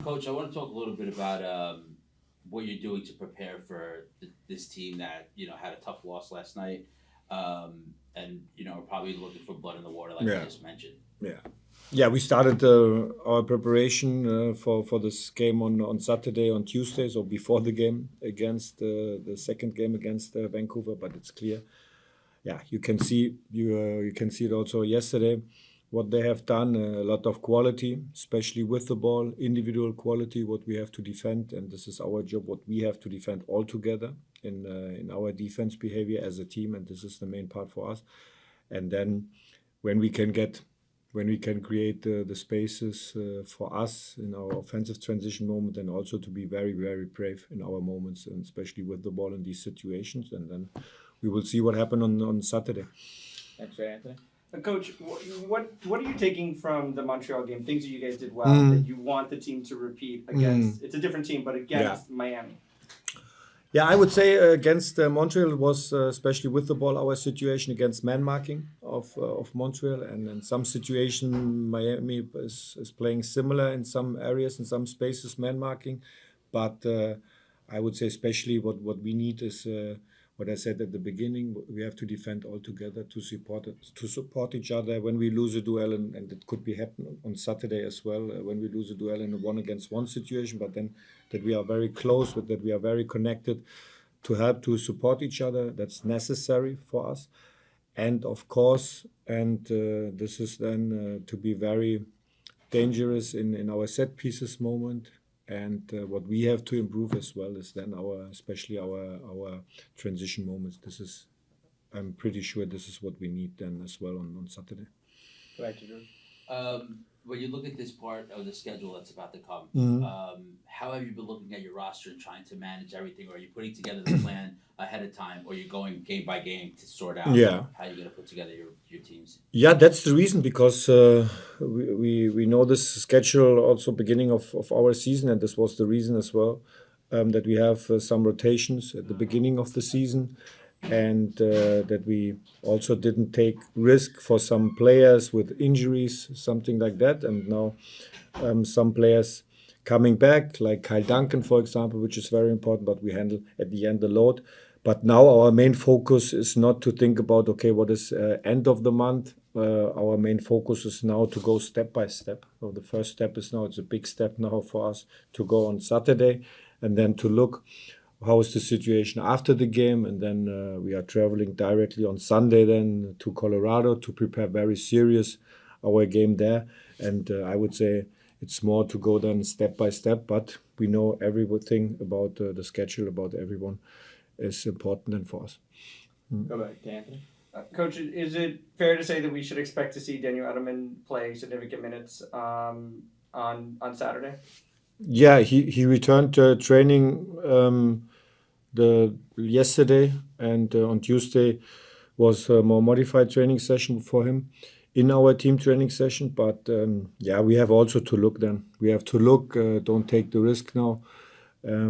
Coach, I want to talk a little bit about what you're doing to prepare for this team that had a tough loss last night, and are probably looking for blood in the water, like you Yeah, just mentioned. yeah, yeah. We started our preparation for this game on Saturday, on Tuesday, so before the game against the second game against Vancouver. But it's clear, yeah, you can see it also yesterday what they have done. A lot of quality, especially with the ball, individual quality. What we have to defend, and this is our job. What we have to defend all together in our defense behavior as a team, and this is the main part for us. And then when we can get when we can create the spaces for us in our offensive transition moment, and also to be very, very brave in our moments, and especially with the ball in these situations. And then we will see what happened on Saturday. Thanks, Anthony. Coach, what are you taking from the Montreal game? Things that you guys did well that you want the team to repeat against. It's a different team, but against Miami. Yeah, I would say against Montreal was especially with the ball our situation against man marking of Montreal, and in some situation Miami is playing similar in some areas, in some spaces man marking, but I would say especially what we need is what I said at the beginning. We have to defend all together to support each other when we lose a duel, and it could be happen on Saturday as well when we lose a duel in a 1-against-1 situation, but then that we are very close, that we are very connected to help to support each other. That's necessary for us. And of course, this is then to be very dangerous in our set pieces moment. And what we have to improve as well is then especially our transition moments. I'm pretty sure this is what we need then as well on Saturday. Go back to George. When you look at this part of the schedule that's about to come, how have you been looking at your roster and trying to manage everything? Or are you putting together the plan ahead of time, or are you going game by game to sort out how you're going to put together your teams? Yeah, that's the reason, because we know this schedule also beginning of our season, and this was the reason as well that we have some rotations at the beginning of the season, and that we also didn't take risk for some players with injuries, something like that. And now some players coming back, like Kyle Duncan, for example, which is very important, but we handle at the end the load. But now our main focus is not to think about, okay, what is end of the month. Our main focus is now to go step by step. So the first step is now, it's a big step now for us to go on Saturday, and then to look how is the situation after the game. And then we are traveling directly on Sunday then to Colorado to prepare very serious our game there. And I would say it's more to go then step by step, but we know everything about the schedule, about everyone is important then for us. Go back to Anthony. Coach, is it fair to say that we should expect to see Daniel Edelman play significant minutes on Saturday? Yeah, he returned training yesterday, and on Tuesday was a more modified training session for him in our team training session. But yeah, we have also to look then. We have to look, don't take the risk now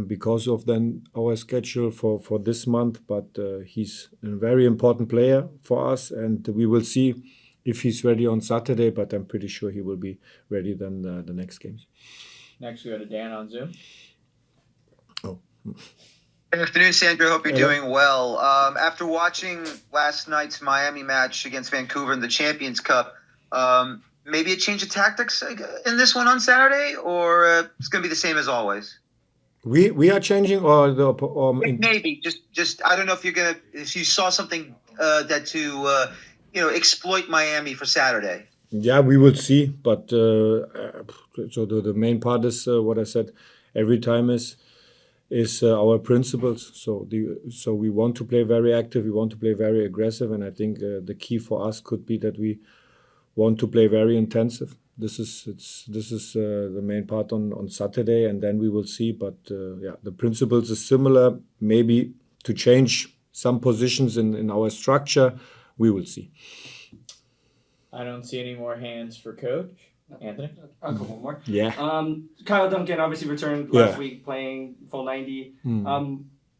because of then our schedule for this month. But he's a very important player for us, and we will see if he's ready on Saturday, but I'm pretty sure he will be ready then the next games. Next, we go to Dan on Zoom. Oh. Good afternoon, Sandro. Hope you're doing well. After watching last night's Miami match against Vancouver in the Champions Cup, maybe a change of tactics in this one on Saturday, or it's going to be the same as always? We are changing, or maybe just I don't know if you saw something that to exploit Miami for Saturday. Yeah, we will see. But so the main part is what I said every time is our principles. So we want to play very active. We want to play very aggressive, and I think the key for us could be that we want to play very intensive. This is the main part on Saturday, and then we will see. But yeah, the principles is similar. Maybe to change some positions in our structure, we will see. I don't see any more hands for Coach. Anthony? I'll go one more. Yeah. Kyle Duncan obviously returned last week playing full 90.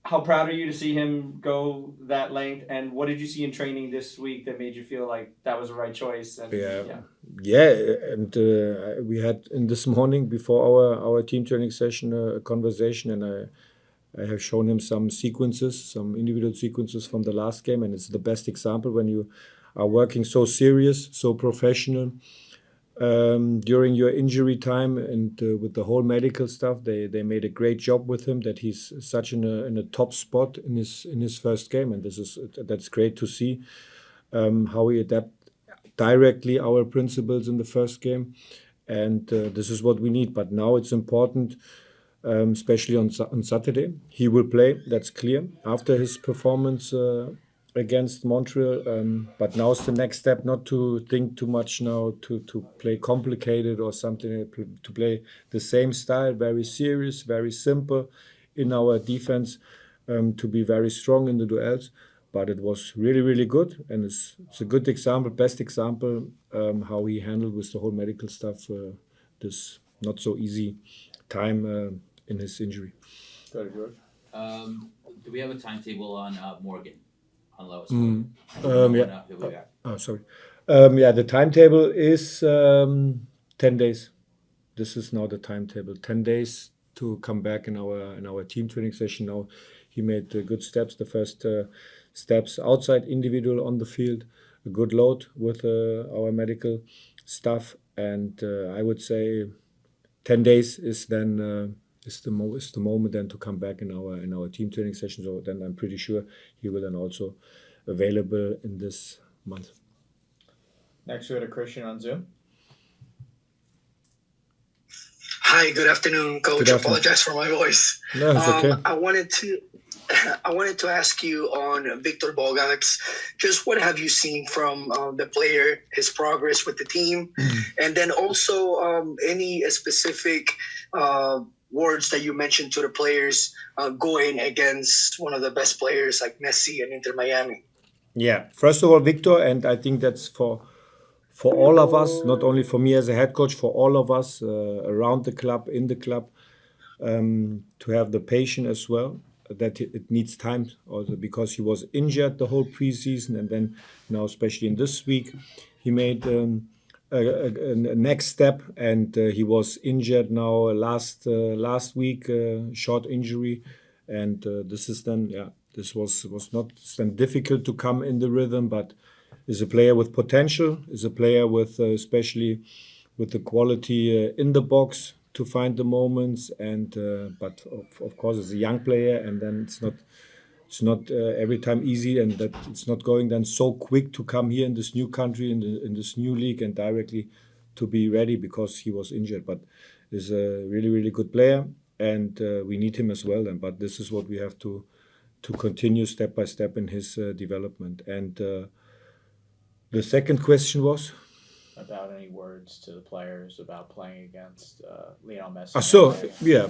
how proud are you to see him go that length? And what did you see in training this week that made you feel like that was the right choice? And, Yeah, and we had in this morning before our team training session a conversation, and I have shown him some sequences, some individual sequences from the last game, and it's the best example when you are working so serious, so professional during your injury time, and with the whole medical stuff. They made a great job with him, that he's such in a top spot in his first game, and that's great to see how he adapt directly our principles in the first game, and this is what we need. But now it's important. Especially on Saturday. He will play, that's clear, after his performance against Montreal. But now it's the next step, not to think too much now, to play complicated or something, to play the same style, very serious, very simple in our defense, to be very strong in the duels. But it was really, really good, and it's a good example, best example, how he handled with the whole medical stuff, this not so easy time in his injury. Go to George. Do we have a timetable on Morgan, on Lois? Yeah. Oh, sorry. Yeah, the timetable is 10 days. This is now the timetable. 10 days to come back in our team training session. Now he made good steps. The first steps outside individual on the field. A good load with our medical staff, and I would say 10 days is then. Is the moment then to come back in our team training session. So then I'm pretty sure he will then also available in this month. Next we go to Christian on Zoom. Hi, good afternoon, Coach. Good afternoon. Apologize for my voice. No, it's okay. I wanted to ask you on Victor Bogax, just what have you seen from the player, his progress with the team, and then also any specific words that you mentioned to the players going against one of the best players like Messi and Inter Miami? Yeah, first of all, Victor, and I think that's for all of us, not only for me as a head coach, for all of us around the club, in the club, to have the patience as well, that it needs time also, because he was injured the whole preseason, and then now, especially in this week, he made a next step, and he was injured now last week, short injury, and this is then this was not then difficult to come in the rhythm, but is a player with potential, is a player with especially with the quality in the box to find the moments, and but of course is a young player, and then it's not every time easy, and that it's not going then so quick to come here in this new country, in this new league, and directly to be ready because he was injured. But is a really, really good player, and we need him as well then. But this is what we have to continue step by step in his development. And the second question was? About any words to the players about playing against Lionel Messi. So, yeah.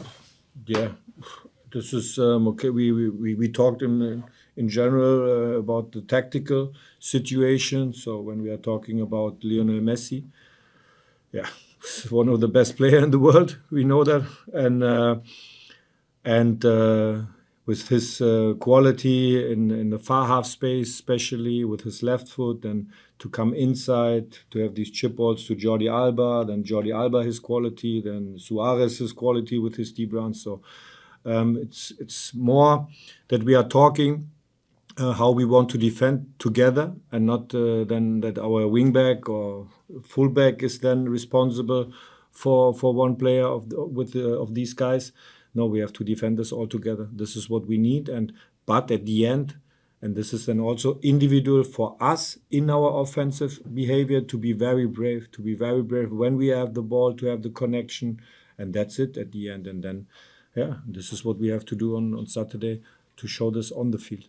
This is okay. We talked in general about the tactical situation. So when we are talking about Lionel Messi, he's one of the best players in the world. We know that, and with his quality in the far half space, especially with his left foot, and to come inside, to have these chip balls to Jordi Alba, then Jordi Alba his quality, then Suarez his quality with his deep runs. So. It's more that we are talking how we want to defend together, and not then that our wingback or fullback is then responsible for one player of these guys. No, we have to defend this all together. This is what we need, but at the end, and this is then also individual for us in our offensive behavior, to be very brave when we have the ball, to have the connection, and that's it at the end. And then this is what we have to do on Saturday, to show this on the field.